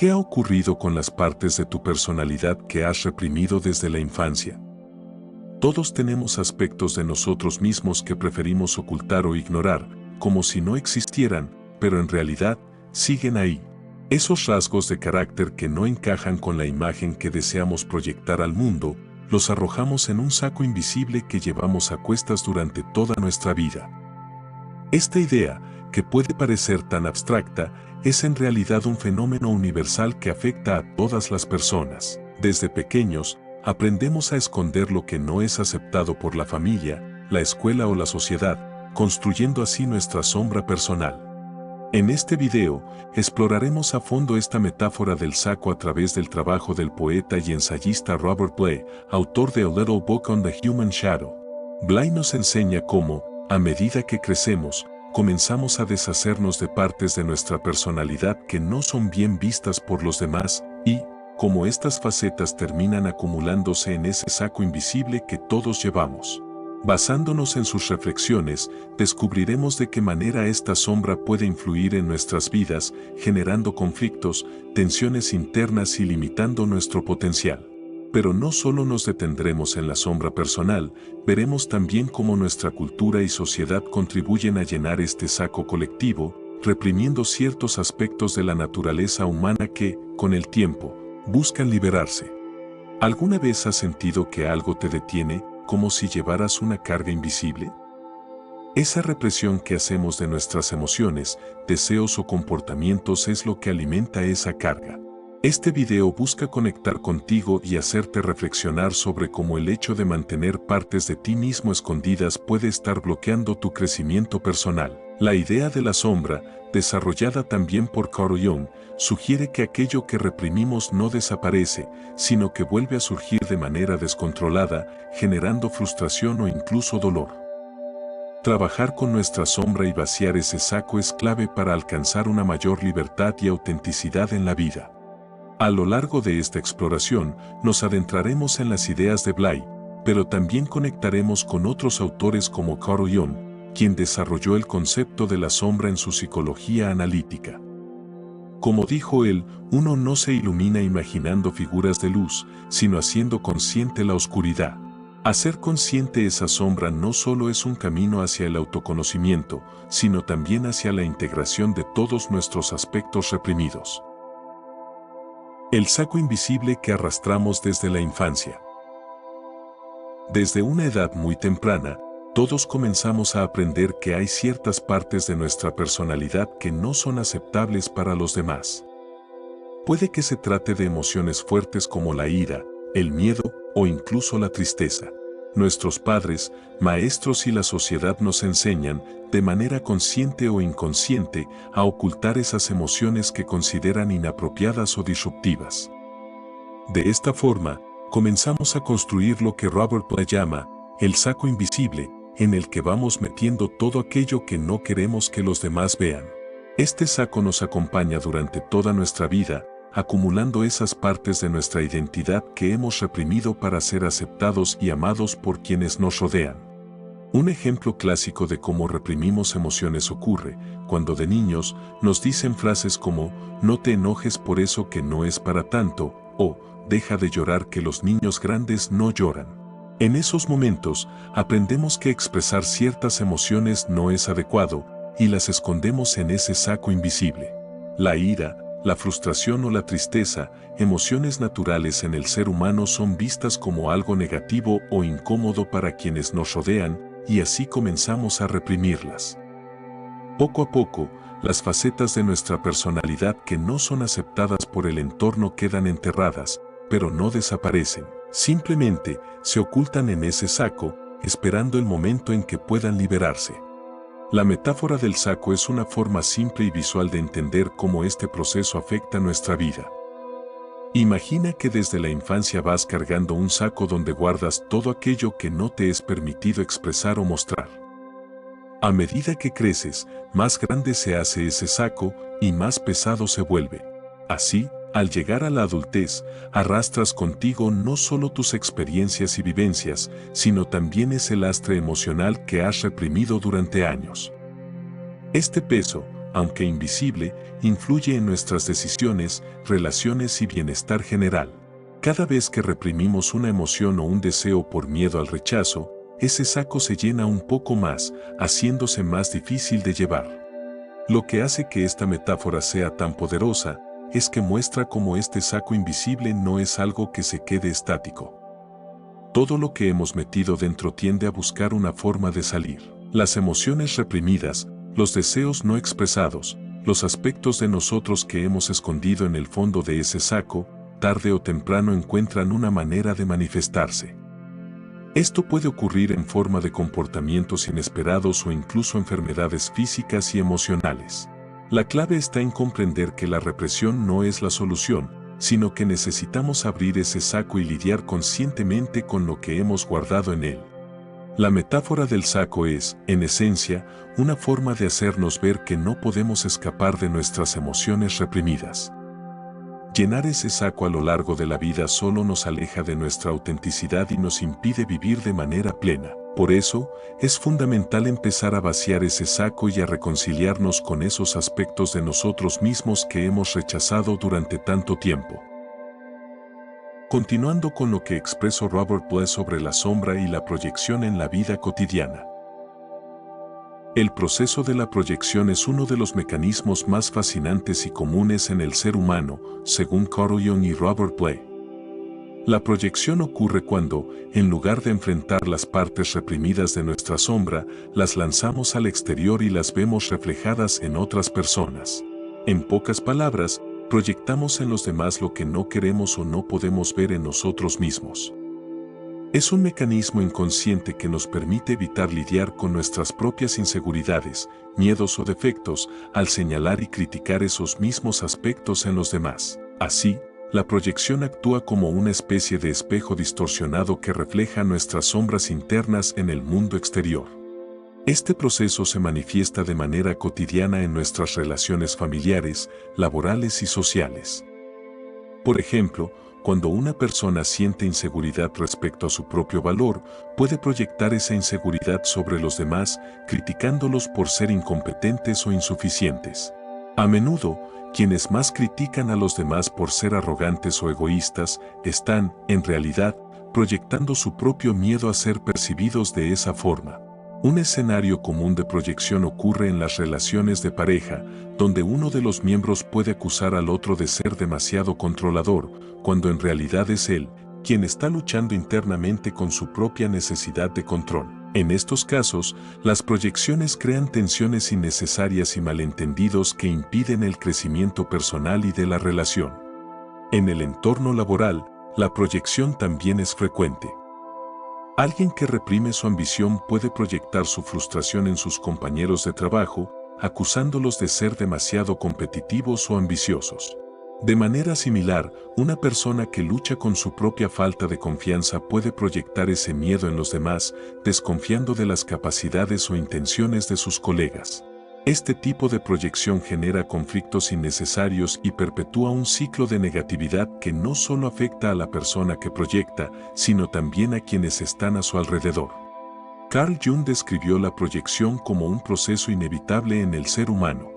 ¿Qué ha ocurrido con las partes de tu personalidad que has reprimido desde la infancia? Todos tenemos aspectos de nosotros mismos que preferimos ocultar o ignorar, como si no existieran, pero en realidad siguen ahí. Esos rasgos de carácter que no encajan con la imagen que deseamos proyectar al mundo, los arrojamos en un saco invisible que llevamos a cuestas durante toda nuestra vida. Esta idea, que puede parecer tan abstracta, es en realidad un fenómeno universal que afecta a todas las personas. Desde pequeños, aprendemos a esconder lo que no es aceptado por la familia, la escuela o la sociedad, construyendo así nuestra sombra personal. En este video, exploraremos a fondo esta metáfora del saco a través del trabajo del poeta y ensayista Robert Bly, autor de A Little Book on the Human Shadow. Bly nos enseña cómo, a medida que crecemos, comenzamos a deshacernos de partes de nuestra personalidad que no son bien vistas por los demás y, cómo estas facetas terminan acumulándose en ese saco invisible que todos llevamos. Basándonos en sus reflexiones, descubriremos de qué manera esta sombra puede influir en nuestras vidas, generando conflictos, tensiones internas y limitando nuestro potencial. Pero no solo nos detendremos en la sombra personal, veremos también cómo nuestra cultura y sociedad contribuyen a llenar este saco colectivo, reprimiendo ciertos aspectos de la naturaleza humana que, con el tiempo, buscan liberarse. ¿Alguna vez has sentido que algo te detiene, como si llevaras una carga invisible? Esa represión que hacemos de nuestras emociones, deseos o comportamientos es lo que alimenta esa carga. Este video busca conectar contigo y hacerte reflexionar sobre cómo el hecho de mantener partes de ti mismo escondidas puede estar bloqueando tu crecimiento personal. La idea de la sombra, desarrollada también por Carl Jung, sugiere que aquello que reprimimos no desaparece, sino que vuelve a surgir de manera descontrolada, generando frustración o incluso dolor. Trabajar con nuestra sombra y vaciar ese saco es clave para alcanzar una mayor libertad y autenticidad en la vida. A lo largo de esta exploración, nos adentraremos en las ideas de Bly, pero también conectaremos con otros autores como Carl Jung, quien desarrolló el concepto de la sombra en su psicología analítica. Como dijo él, uno no se ilumina imaginando figuras de luz, sino haciendo consciente la oscuridad. Hacer consciente esa sombra no solo es un camino hacia el autoconocimiento, sino también hacia la integración de todos nuestros aspectos reprimidos. El saco invisible que arrastramos desde la infancia. Desde una edad muy temprana, todos comenzamos a aprender que hay ciertas partes de nuestra personalidad que no son aceptables para los demás. Puede que se trate de emociones fuertes como la ira, el miedo o incluso la tristeza. Nuestros padres, maestros y la sociedad nos enseñan, de manera consciente o inconsciente, a ocultar esas emociones que consideran inapropiadas o disruptivas. De esta forma, comenzamos a construir lo que Robert Bly llama el saco invisible, en el que vamos metiendo todo aquello que no queremos que los demás vean. Este saco nos acompaña durante toda nuestra vida, acumulando esas partes de nuestra identidad que hemos reprimido para ser aceptados y amados por quienes nos rodean. Un ejemplo clásico de cómo reprimimos emociones ocurre cuando de niños nos dicen frases como "no te enojes por eso que no es para tanto" o "deja de llorar que los niños grandes no lloran". En esos momentos, aprendemos que expresar ciertas emociones no es adecuado y las escondemos en ese saco invisible. La ira, la frustración o la tristeza, emociones naturales en el ser humano, son vistas como algo negativo o incómodo para quienes nos rodean, y así comenzamos a reprimirlas. Poco a poco, las facetas de nuestra personalidad que no son aceptadas por el entorno quedan enterradas, pero no desaparecen. Simplemente se ocultan en ese saco, esperando el momento en que puedan liberarse. La metáfora del saco es una forma simple y visual de entender cómo este proceso afecta nuestra vida. Imagina que desde la infancia vas cargando un saco donde guardas todo aquello que no te es permitido expresar o mostrar. A medida que creces, más grande se hace ese saco y más pesado se vuelve. Así, al llegar a la adultez, arrastras contigo no solo tus experiencias y vivencias, sino también ese lastre emocional que has reprimido durante años. Este peso, aunque invisible, influye en nuestras decisiones, relaciones y bienestar general. Cada vez que reprimimos una emoción o un deseo por miedo al rechazo, ese saco se llena un poco más, haciéndose más difícil de llevar. Lo que hace que esta metáfora sea tan poderosa es que muestra cómo este saco invisible no es algo que se quede estático. Todo lo que hemos metido dentro tiende a buscar una forma de salir. Las emociones reprimidas, los deseos no expresados, los aspectos de nosotros que hemos escondido en el fondo de ese saco, tarde o temprano encuentran una manera de manifestarse. Esto puede ocurrir en forma de comportamientos inesperados o incluso enfermedades físicas y emocionales. La clave está en comprender que la represión no es la solución, sino que necesitamos abrir ese saco y lidiar conscientemente con lo que hemos guardado en él. La metáfora del saco es, en esencia, una forma de hacernos ver que no podemos escapar de nuestras emociones reprimidas. Llenar ese saco a lo largo de la vida solo nos aleja de nuestra autenticidad y nos impide vivir de manera plena. Por eso, es fundamental empezar a vaciar ese saco y a reconciliarnos con esos aspectos de nosotros mismos que hemos rechazado durante tanto tiempo. Continuando con lo que expresó Robert Bluss sobre la sombra y la proyección en la vida cotidiana. El proceso de la proyección es uno de los mecanismos más fascinantes y comunes en el ser humano, según Carl Jung y Robert Bluss. La proyección ocurre cuando, en lugar de enfrentar las partes reprimidas de nuestra sombra, las lanzamos al exterior y las vemos reflejadas en otras personas. En pocas palabras, proyectamos en los demás lo que no queremos o no podemos ver en nosotros mismos. Es un mecanismo inconsciente que nos permite evitar lidiar con nuestras propias inseguridades, miedos o defectos, al señalar y criticar esos mismos aspectos en los demás. Así, la proyección actúa como una especie de espejo distorsionado que refleja nuestras sombras internas en el mundo exterior. Este proceso se manifiesta de manera cotidiana en nuestras relaciones familiares, laborales y sociales. Por ejemplo, cuando una persona siente inseguridad respecto a su propio valor, puede proyectar esa inseguridad sobre los demás, criticándolos por ser incompetentes o insuficientes. A menudo, quienes más critican a los demás por ser arrogantes o egoístas, están, en realidad, proyectando su propio miedo a ser percibidos de esa forma. Un escenario común de proyección ocurre en las relaciones de pareja, donde uno de los miembros puede acusar al otro de ser demasiado controlador, cuando en realidad es él, quien está luchando internamente con su propia necesidad de control. En estos casos, las proyecciones crean tensiones innecesarias y malentendidos que impiden el crecimiento personal y de la relación. En el entorno laboral, la proyección también es frecuente. Alguien que reprime su ambición puede proyectar su frustración en sus compañeros de trabajo, acusándolos de ser demasiado competitivos o ambiciosos. De manera similar, una persona que lucha con su propia falta de confianza puede proyectar ese miedo en los demás, desconfiando de las capacidades o intenciones de sus colegas. Este tipo de proyección genera conflictos innecesarios y perpetúa un ciclo de negatividad que no solo afecta a la persona que proyecta, sino también a quienes están a su alrededor. Carl Jung describió la proyección como un proceso inevitable en el ser humano.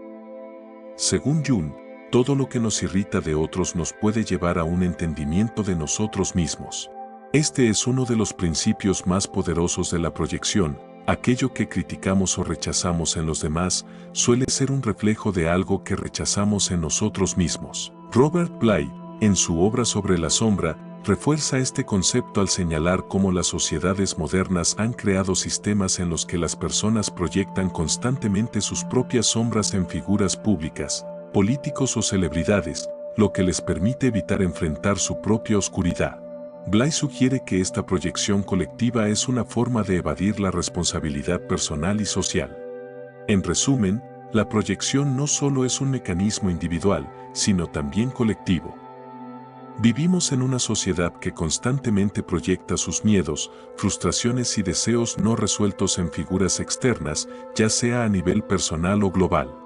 Según Jung, todo lo que nos irrita de otros nos puede llevar a un entendimiento de nosotros mismos. Este es uno de los principios más poderosos de la proyección. Aquello que criticamos o rechazamos en los demás suele ser un reflejo de algo que rechazamos en nosotros mismos. Robert Bly, en su obra sobre la sombra, refuerza este concepto al señalar cómo las sociedades modernas han creado sistemas en los que las personas proyectan constantemente sus propias sombras en figuras públicas, políticos o celebridades, lo que les permite evitar enfrentar su propia oscuridad. Bly sugiere que esta proyección colectiva es una forma de evadir la responsabilidad personal y social. En resumen, la proyección no solo es un mecanismo individual, sino también colectivo. Vivimos en una sociedad que constantemente proyecta sus miedos, frustraciones y deseos no resueltos en figuras externas, ya sea a nivel personal o global.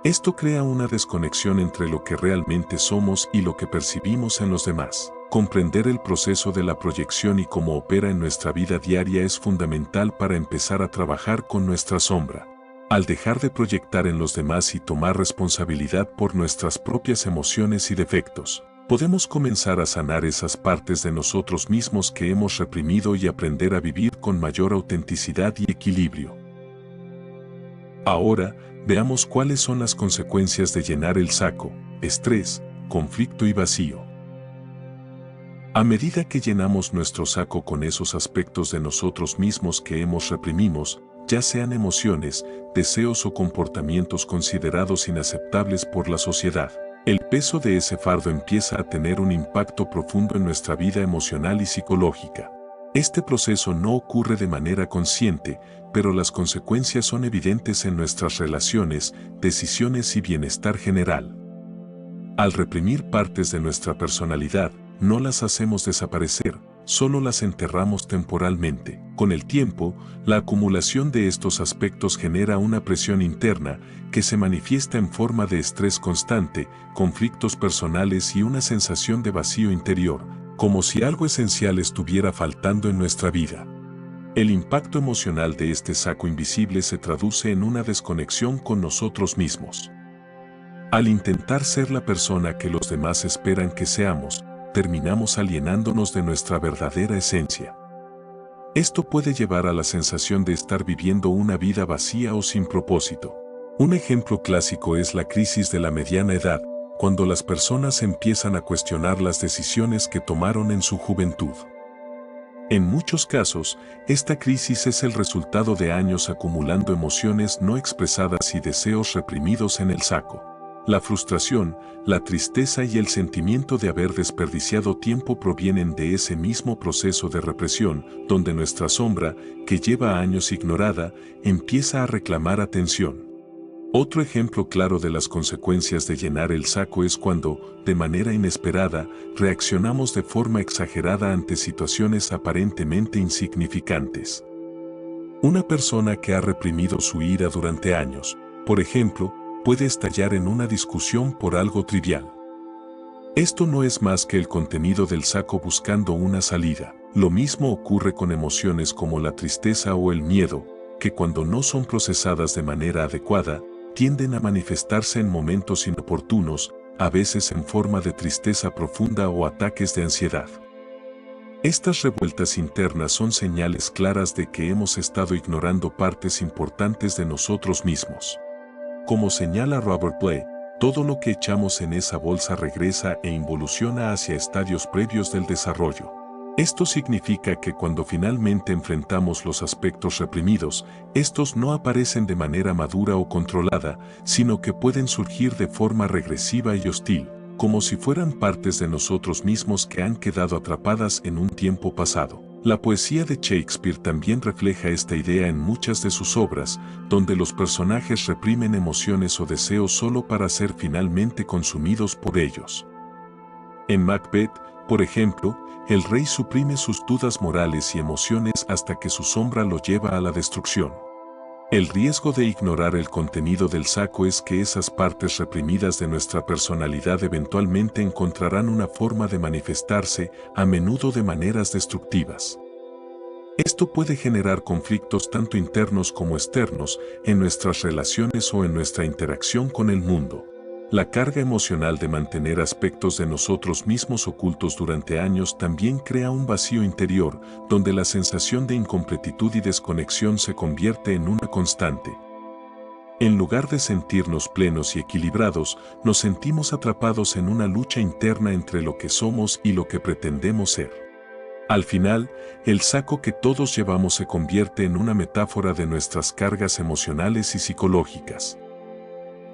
Esto crea una desconexión entre lo que realmente somos y lo que percibimos en los demás. Comprender el proceso de la proyección y cómo opera en nuestra vida diaria es fundamental para empezar a trabajar con nuestra sombra. Al dejar de proyectar en los demás y tomar responsabilidad por nuestras propias emociones y defectos, podemos comenzar a sanar esas partes de nosotros mismos que hemos reprimido y aprender a vivir con mayor autenticidad y equilibrio. Ahora, veamos cuáles son las consecuencias de llenar el saco: estrés, conflicto y vacío. A medida que llenamos nuestro saco con esos aspectos de nosotros mismos que hemos reprimido, ya sean emociones, deseos o comportamientos considerados inaceptables por la sociedad, el peso de ese fardo empieza a tener un impacto profundo en nuestra vida emocional y psicológica. Este proceso no ocurre de manera consciente, pero las consecuencias son evidentes en nuestras relaciones, decisiones y bienestar general. Al reprimir partes de nuestra personalidad, no las hacemos desaparecer, solo las enterramos temporalmente. Con el tiempo, la acumulación de estos aspectos genera una presión interna que se manifiesta en forma de estrés constante, conflictos personales y una sensación de vacío interior, como si algo esencial estuviera faltando en nuestra vida. El impacto emocional de este saco invisible se traduce en una desconexión con nosotros mismos. Al intentar ser la persona que los demás esperan que seamos, terminamos alienándonos de nuestra verdadera esencia. Esto puede llevar a la sensación de estar viviendo una vida vacía o sin propósito. Un ejemplo clásico es la crisis de la mediana edad, cuando las personas empiezan a cuestionar las decisiones que tomaron en su juventud. En muchos casos, esta crisis es el resultado de años acumulando emociones no expresadas y deseos reprimidos en el saco. La frustración, la tristeza y el sentimiento de haber desperdiciado tiempo provienen de ese mismo proceso de represión, donde nuestra sombra, que lleva años ignorada, empieza a reclamar atención. Otro ejemplo claro de las consecuencias de llenar el saco es cuando, de manera inesperada, reaccionamos de forma exagerada ante situaciones aparentemente insignificantes. Una persona que ha reprimido su ira durante años, por ejemplo, puede estallar en una discusión por algo trivial. Esto no es más que el contenido del saco buscando una salida. Lo mismo ocurre con emociones como la tristeza o el miedo, que cuando no son procesadas de manera adecuada, tienden a manifestarse en momentos inoportunos, a veces en forma de tristeza profunda o ataques de ansiedad. Estas revueltas internas son señales claras de que hemos estado ignorando partes importantes de nosotros mismos. Como señala Robert Blay, todo lo que echamos en esa bolsa regresa e involuciona hacia estadios previos del desarrollo. Esto significa que cuando finalmente enfrentamos los aspectos reprimidos, estos no aparecen de manera madura o controlada, sino que pueden surgir de forma regresiva y hostil, como si fueran partes de nosotros mismos que han quedado atrapadas en un tiempo pasado. La poesía de Shakespeare también refleja esta idea en muchas de sus obras, donde los personajes reprimen emociones o deseos solo para ser finalmente consumidos por ellos. En Macbeth, por ejemplo, el rey suprime sus dudas morales y emociones hasta que su sombra lo lleva a la destrucción. El riesgo de ignorar el contenido del saco es que esas partes reprimidas de nuestra personalidad eventualmente encontrarán una forma de manifestarse, a menudo de maneras destructivas. Esto puede generar conflictos tanto internos como externos en nuestras relaciones o en nuestra interacción con el mundo. La carga emocional de mantener aspectos de nosotros mismos ocultos durante años también crea un vacío interior, donde la sensación de incompletitud y desconexión se convierte en una constante. En lugar de sentirnos plenos y equilibrados, nos sentimos atrapados en una lucha interna entre lo que somos y lo que pretendemos ser. Al final, el saco que todos llevamos se convierte en una metáfora de nuestras cargas emocionales y psicológicas.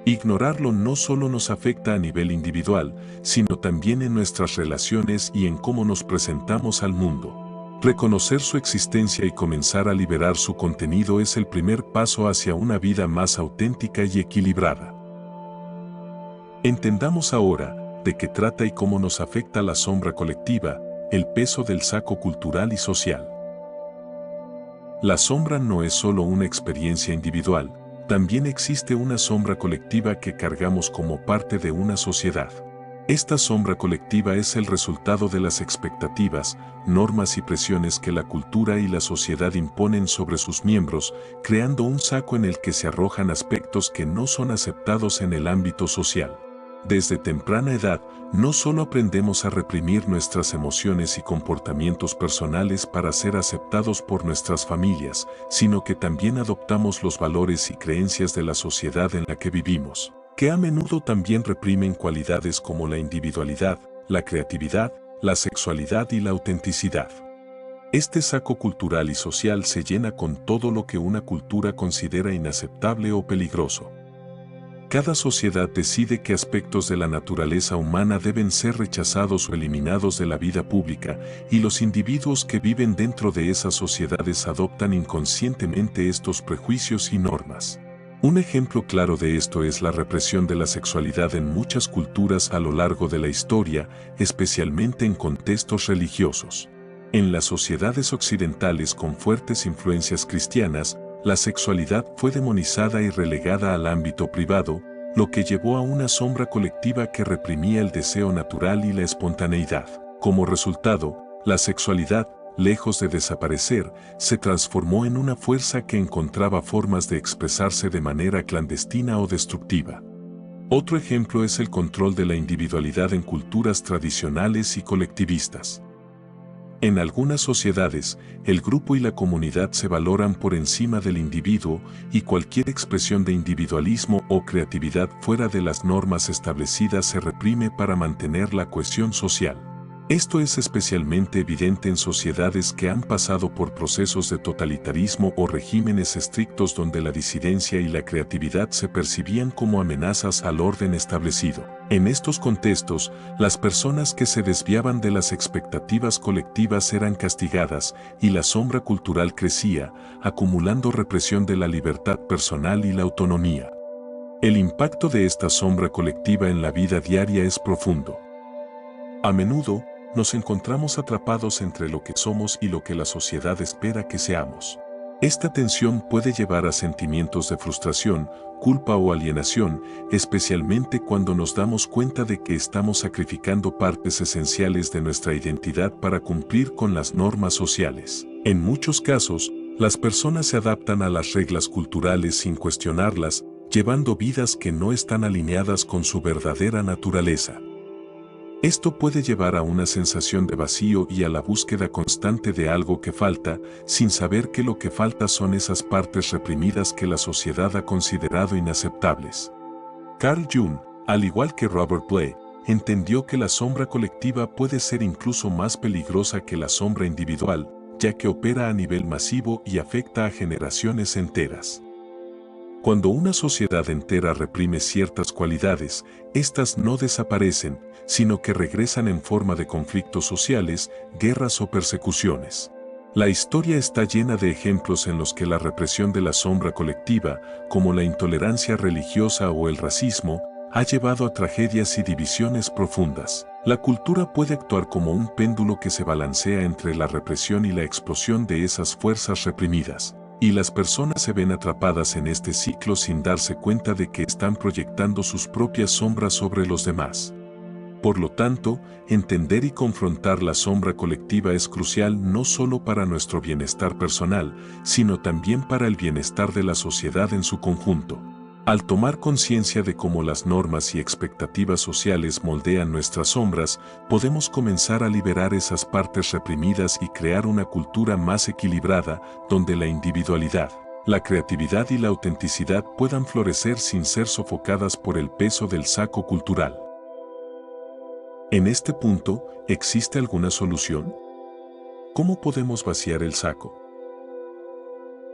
Ignorarlo no solo nos afecta a nivel individual, sino también en nuestras relaciones y en cómo nos presentamos al mundo. Reconocer su existencia y comenzar a liberar su contenido es el primer paso hacia una vida más auténtica y equilibrada. Entendamos ahora de qué trata y cómo nos afecta la sombra colectiva, el peso del saco cultural y social. La sombra no es solo una experiencia individual, también existe una sombra colectiva que cargamos como parte de una sociedad. Esta sombra colectiva es el resultado de las expectativas, normas y presiones que la cultura y la sociedad imponen sobre sus miembros, creando un saco en el que se arrojan aspectos que no son aceptados en el ámbito social. Desde temprana edad, no solo aprendemos a reprimir nuestras emociones y comportamientos personales para ser aceptados por nuestras familias, sino que también adoptamos los valores y creencias de la sociedad en la que vivimos, que a menudo también reprimen cualidades como la individualidad, la creatividad, la sexualidad y la autenticidad. Este saco cultural y social se llena con todo lo que una cultura considera inaceptable o peligroso. Cada sociedad decide qué aspectos de la naturaleza humana deben ser rechazados o eliminados de la vida pública, y los individuos que viven dentro de esas sociedades adoptan inconscientemente estos prejuicios y normas. Un ejemplo claro de esto es la represión de la sexualidad en muchas culturas a lo largo de la historia, especialmente en contextos religiosos. En las sociedades occidentales con fuertes influencias cristianas, la sexualidad fue demonizada y relegada al ámbito privado, lo que llevó a una sombra colectiva que reprimía el deseo natural y la espontaneidad. Como resultado, la sexualidad, lejos de desaparecer, se transformó en una fuerza que encontraba formas de expresarse de manera clandestina o destructiva. Otro ejemplo es el control de la individualidad en culturas tradicionales y colectivistas. En algunas sociedades, el grupo y la comunidad se valoran por encima del individuo, y cualquier expresión de individualismo o creatividad fuera de las normas establecidas se reprime para mantener la cohesión social. Esto es especialmente evidente en sociedades que han pasado por procesos de totalitarismo o regímenes estrictos donde la disidencia y la creatividad se percibían como amenazas al orden establecido. En estos contextos, las personas que se desviaban de las expectativas colectivas eran castigadas, y la sombra cultural crecía, acumulando represión de la libertad personal y la autonomía. El impacto de esta sombra colectiva en la vida diaria es profundo. A menudo, nos encontramos atrapados entre lo que somos y lo que la sociedad espera que seamos. Esta tensión puede llevar a sentimientos de frustración, culpa o alienación, especialmente cuando nos damos cuenta de que estamos sacrificando partes esenciales de nuestra identidad para cumplir con las normas sociales. En muchos casos, las personas se adaptan a las reglas culturales sin cuestionarlas, llevando vidas que no están alineadas con su verdadera naturaleza. Esto puede llevar a una sensación de vacío y a la búsqueda constante de algo que falta, sin saber que lo que falta son esas partes reprimidas que la sociedad ha considerado inaceptables. Carl Jung, al igual que Robert Bly, entendió que la sombra colectiva puede ser incluso más peligrosa que la sombra individual, ya que opera a nivel masivo y afecta a generaciones enteras. Cuando una sociedad entera reprime ciertas cualidades, éstas no desaparecen, sino que regresan en forma de conflictos sociales, guerras o persecuciones. La historia está llena de ejemplos en los que la represión de la sombra colectiva, como la intolerancia religiosa o el racismo, ha llevado a tragedias y divisiones profundas. La cultura puede actuar como un péndulo que se balancea entre la represión y la explosión de esas fuerzas reprimidas. Y las personas se ven atrapadas en este ciclo sin darse cuenta de que están proyectando sus propias sombras sobre los demás. Por lo tanto, entender y confrontar la sombra colectiva es crucial no solo para nuestro bienestar personal, sino también para el bienestar de la sociedad en su conjunto. Al tomar conciencia de cómo las normas y expectativas sociales moldean nuestras sombras, podemos comenzar a liberar esas partes reprimidas y crear una cultura más equilibrada, donde la individualidad, la creatividad y la autenticidad puedan florecer sin ser sofocadas por el peso del saco cultural. En este punto, ¿existe alguna solución? ¿Cómo podemos vaciar el saco?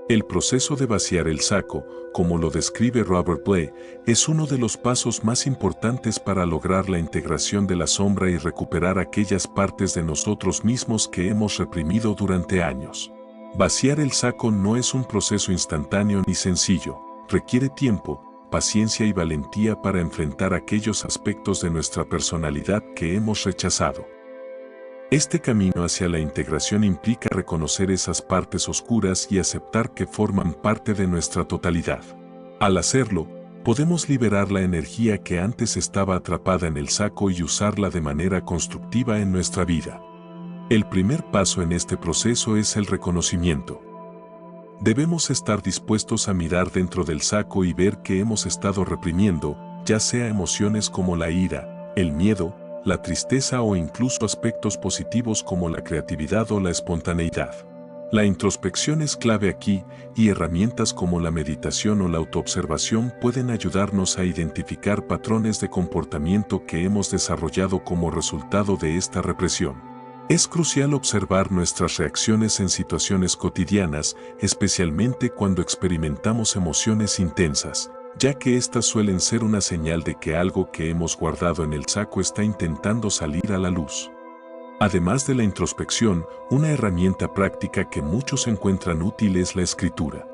El proceso de vaciar el saco, como lo describe Robert Bly, es uno de los pasos más importantes para lograr la integración de la sombra y recuperar aquellas partes de nosotros mismos que hemos reprimido durante años. Vaciar el saco no es un proceso instantáneo ni sencillo, requiere tiempo, paciencia y valentía para enfrentar aquellos aspectos de nuestra personalidad que hemos rechazado. Este camino hacia la integración implica reconocer esas partes oscuras y aceptar que forman parte de nuestra totalidad. Al hacerlo, podemos liberar la energía que antes estaba atrapada en el saco y usarla de manera constructiva en nuestra vida. El primer paso en este proceso es el reconocimiento. Debemos estar dispuestos a mirar dentro del saco y ver que hemos estado reprimiendo, ya sea emociones como la ira, el miedo, la tristeza o incluso aspectos positivos como la creatividad o la espontaneidad. La introspección es clave aquí, y herramientas como la meditación o la autoobservación pueden ayudarnos a identificar patrones de comportamiento que hemos desarrollado como resultado de esta represión. Es crucial observar nuestras reacciones en situaciones cotidianas, especialmente cuando experimentamos emociones intensas, ya que estas suelen ser una señal de que algo que hemos guardado en el saco está intentando salir a la luz. Además de la introspección, una herramienta práctica que muchos encuentran útil es la escritura.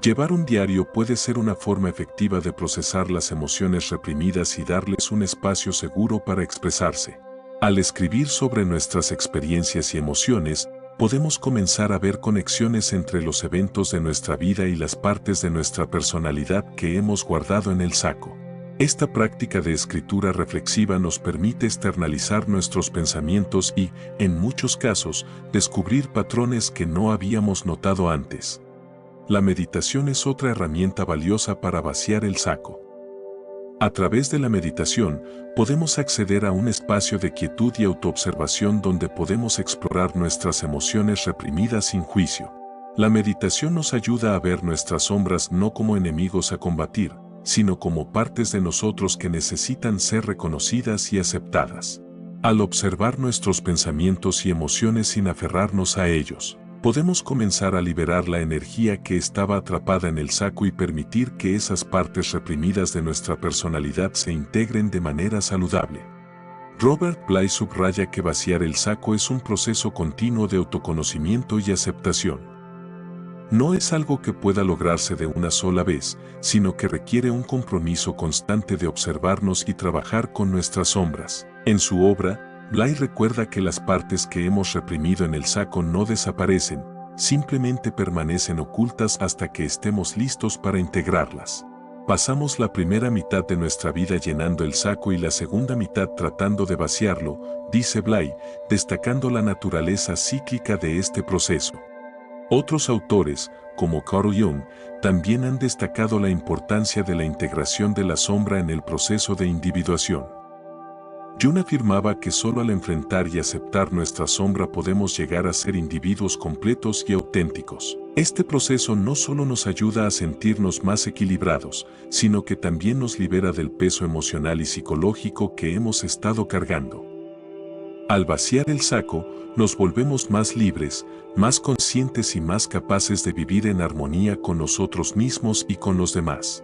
Llevar un diario puede ser una forma efectiva de procesar las emociones reprimidas y darles un espacio seguro para expresarse. Al escribir sobre nuestras experiencias y emociones, podemos comenzar a ver conexiones entre los eventos de nuestra vida y las partes de nuestra personalidad que hemos guardado en el saco. Esta práctica de escritura reflexiva nos permite externalizar nuestros pensamientos y, en muchos casos, descubrir patrones que no habíamos notado antes. La meditación es otra herramienta valiosa para vaciar el saco. A través de la meditación, podemos acceder a un espacio de quietud y autoobservación donde podemos explorar nuestras emociones reprimidas sin juicio. La meditación nos ayuda a ver nuestras sombras no como enemigos a combatir, sino como partes de nosotros que necesitan ser reconocidas y aceptadas. Al observar nuestros pensamientos y emociones sin aferrarnos a ellos, podemos comenzar a liberar la energía que estaba atrapada en el saco y permitir que esas partes reprimidas de nuestra personalidad se integren de manera saludable. Robert Bly subraya que vaciar el saco es un proceso continuo de autoconocimiento y aceptación. No es algo que pueda lograrse de una sola vez, sino que requiere un compromiso constante de observarnos y trabajar con nuestras sombras. En su obra, Bly recuerda que las partes que hemos reprimido en el saco no desaparecen, simplemente permanecen ocultas hasta que estemos listos para integrarlas. Pasamos la primera mitad de nuestra vida llenando el saco y la segunda mitad tratando de vaciarlo, dice Bly, destacando la naturaleza cíclica de este proceso. Otros autores, como Carl Jung, también han destacado la importancia de la integración de la sombra en el proceso de individuación. Jung afirmaba que solo al enfrentar y aceptar nuestra sombra podemos llegar a ser individuos completos y auténticos. Este proceso no solo nos ayuda a sentirnos más equilibrados, sino que también nos libera del peso emocional y psicológico que hemos estado cargando. Al vaciar el saco, nos volvemos más libres, más conscientes y más capaces de vivir en armonía con nosotros mismos y con los demás.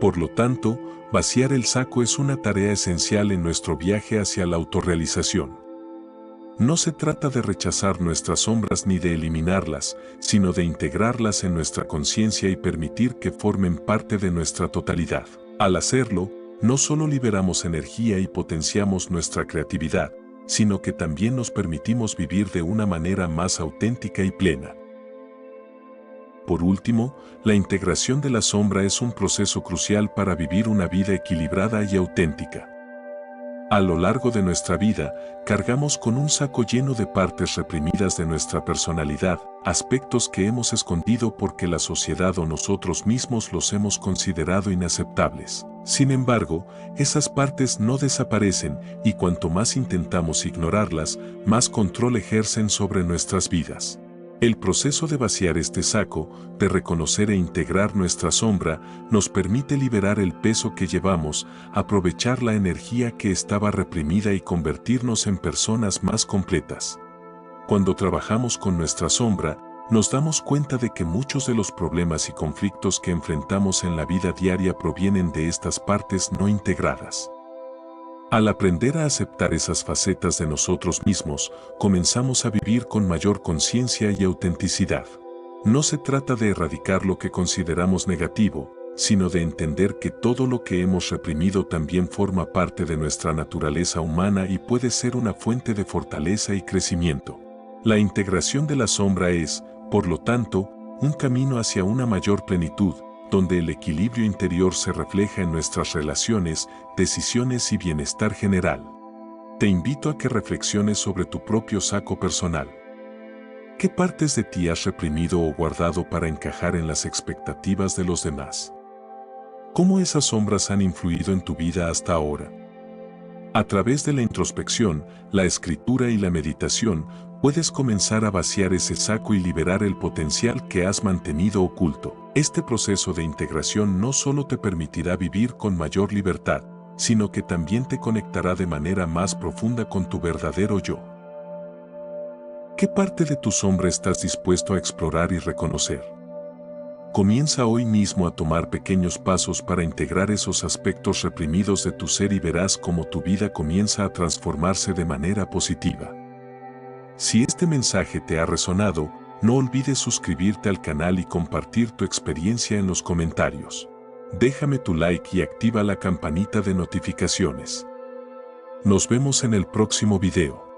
Por lo tanto, vaciar el saco es una tarea esencial en nuestro viaje hacia la autorrealización. No se trata de rechazar nuestras sombras ni de eliminarlas, sino de integrarlas en nuestra conciencia y permitir que formen parte de nuestra totalidad. Al hacerlo, no solo liberamos energía y potenciamos nuestra creatividad, sino que también nos permitimos vivir de una manera más auténtica y plena. Por último, la integración de la sombra es un proceso crucial para vivir una vida equilibrada y auténtica. A lo largo de nuestra vida, cargamos con un saco lleno de partes reprimidas de nuestra personalidad, aspectos que hemos escondido porque la sociedad o nosotros mismos los hemos considerado inaceptables. Sin embargo, esas partes no desaparecen y cuanto más intentamos ignorarlas, más control ejercen sobre nuestras vidas. El proceso de vaciar este saco, de reconocer e integrar nuestra sombra, nos permite liberar el peso que llevamos, aprovechar la energía que estaba reprimida y convertirnos en personas más completas. Cuando trabajamos con nuestra sombra, nos damos cuenta de que muchos de los problemas y conflictos que enfrentamos en la vida diaria provienen de estas partes no integradas. Al aprender a aceptar esas facetas de nosotros mismos, comenzamos a vivir con mayor conciencia y autenticidad. No se trata de erradicar lo que consideramos negativo, sino de entender que todo lo que hemos reprimido también forma parte de nuestra naturaleza humana y puede ser una fuente de fortaleza y crecimiento. La integración de la sombra es, por lo tanto, un camino hacia una mayor plenitud, donde el equilibrio interior se refleja en nuestras relaciones, decisiones y bienestar general. Te invito a que reflexiones sobre tu propio saco personal. ¿Qué partes de ti has reprimido o guardado para encajar en las expectativas de los demás? ¿Cómo esas sombras han influido en tu vida hasta ahora? A través de la introspección, la escritura y la meditación, puedes comenzar a vaciar ese saco y liberar el potencial que has mantenido oculto. Este proceso de integración no solo te permitirá vivir con mayor libertad, sino que también te conectará de manera más profunda con tu verdadero yo. ¿Qué parte de tu sombra estás dispuesto a explorar y reconocer? Comienza hoy mismo a tomar pequeños pasos para integrar esos aspectos reprimidos de tu ser y verás cómo tu vida comienza a transformarse de manera positiva. Si este mensaje te ha resonado, no olvides suscribirte al canal y compartir tu experiencia en los comentarios. Déjame tu like y activa la campanita de notificaciones. Nos vemos en el próximo video.